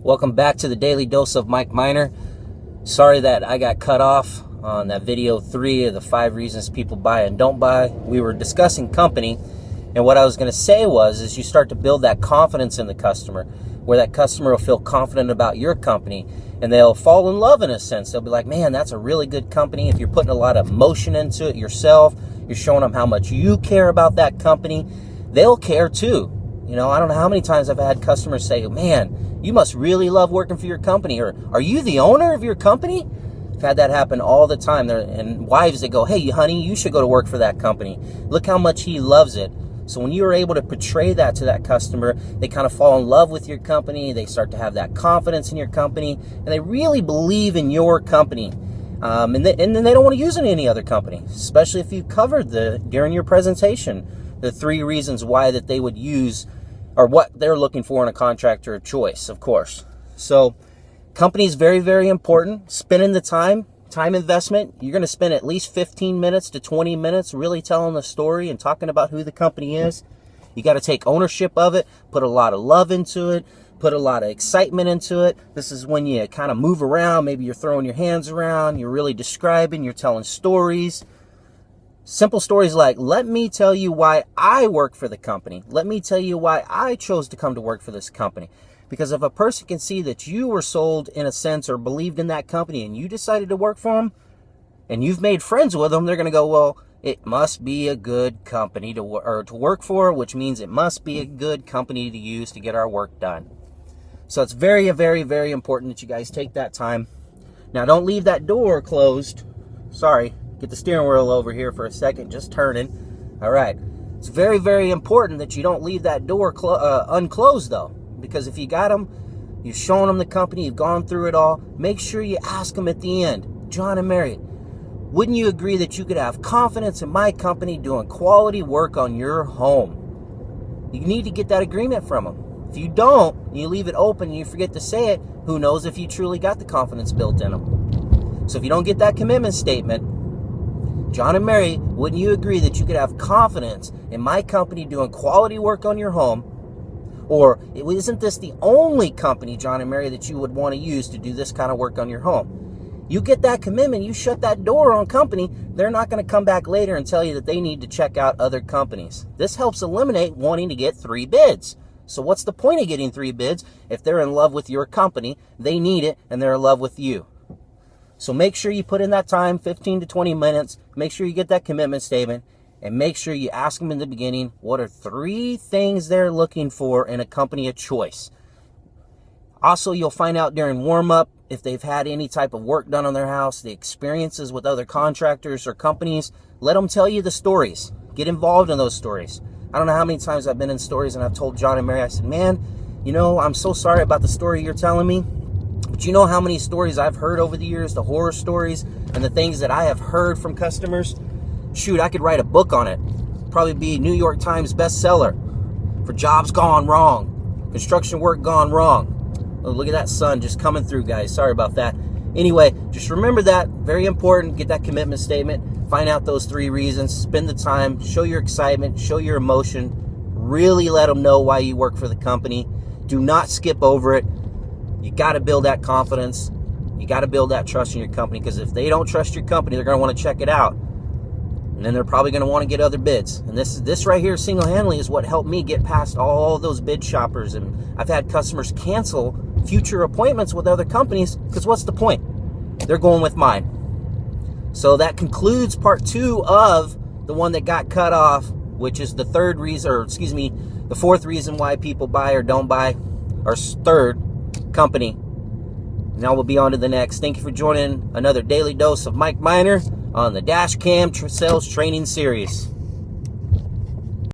Welcome back to the Daily Dose of Mike Mynar. Sorry that I got cut off on that video 3 of the 5 reasons people buy and don't buy. We were discussing company, and what I was going to say is you start to build that confidence in the customer, where that customer will feel confident about your company, and they'll fall in love in a sense. They'll be like, man, that's a really good company. If you're putting a lot of emotion into it yourself, you're showing them how much you care about that company, they'll care too. You know, I don't know how many times I've had customers say, man, you must really love working for your company, or are you the owner of your company? I've had that happen all the time. And wives that go, hey, honey, you should go to work for that company. Look how much he loves it. So when you're able to portray that to that customer, they kind of fall in love with your company. They start to have that confidence in your company, and they really believe in your company. And then they don't want to use it in any other company, especially if you covered during your presentation the 3 reasons why that they would use, or what they're looking for in a contractor of choice, of course. So company is very, very important. Spending the time investment. You're going to spend at least 15 minutes to 20 minutes really telling the story and talking about who the company is. You got to take ownership of it, put a lot of love into it, put a lot of excitement into it. This is when you kind of move around. Maybe you're throwing your hands around. You're really describing. You're telling stories. Simple stories like, let me tell you why I work for the company. Let me tell you why I chose to come to work for this company. Because if a person can see that you were sold in a sense or believed in that company and you decided to work for them and you've made friends with them, they're going to go, well, it must be a good company to work for, which means it must be a good company to use to get our work done. So it's very, very, very important that you guys take that time. Now, don't leave that door closed. Sorry. Get the steering wheel over here for a second, just turning. All right. It's very, very important that you don't leave that door unclosed, though, because if you got them, you've shown them the company, you've gone through it all, make sure you ask them at the end, John and Mary, wouldn't you agree that you could have confidence in my company doing quality work on your home? You need to get that agreement from them. If you don't, you leave it open and you forget to say it, who knows if you truly got the confidence built in them. So if you don't get that commitment statement, John and Mary, wouldn't you agree that you could have confidence in my company doing quality work on your home? Or isn't this the only company, John and Mary, that you would want to use to do this kind of work on your home? You get that commitment, you shut that door on company, they're not going to come back later and tell you that they need to check out other companies. This helps eliminate wanting to get 3 bids. So what's the point of getting 3 bids if they're in love with your company, they need it, and they're in love with you? So make sure you put in that time, 15 to 20 minutes. Make sure you get that commitment statement. And make sure you ask them in the beginning, what are 3 things they're looking for in a company of choice? Also, you'll find out during warm-up if they've had any type of work done on their house, the experiences with other contractors or companies. Let them tell you the stories. Get involved in those stories. I don't know how many times I've been in stories and I've told John and Mary, I said, man, you know, I'm so sorry about the story you're telling me. But you know how many stories I've heard over the years, the horror stories and the things that I have heard from customers? Shoot, I could write a book on it. Probably be New York Times bestseller for jobs gone wrong, construction work gone wrong. Oh, look at that sun just coming through, guys. Sorry about that. Anyway, just remember that. Very important. Get that commitment statement. Find out those 3 reasons. Spend the time. Show your excitement. Show your emotion. Really let them know why you work for the company. Do not skip over it. You got to build that confidence. You got to build that trust in your company, because if they don't trust your company, they're going to want to check it out. And then they're probably going to want to get other bids. And this right here single-handedly is what helped me get past all those bid shoppers. And I've had customers cancel future appointments with other companies because what's the point? They're going with mine. So that concludes part 2 of the one that got cut off, which is the 4th reason why people buy or don't buy, or 3rd, company. Now we'll be on to the next. Thank you for joining another Daily Dose of Mike Mynar on the Dash Cam Sales Training Series.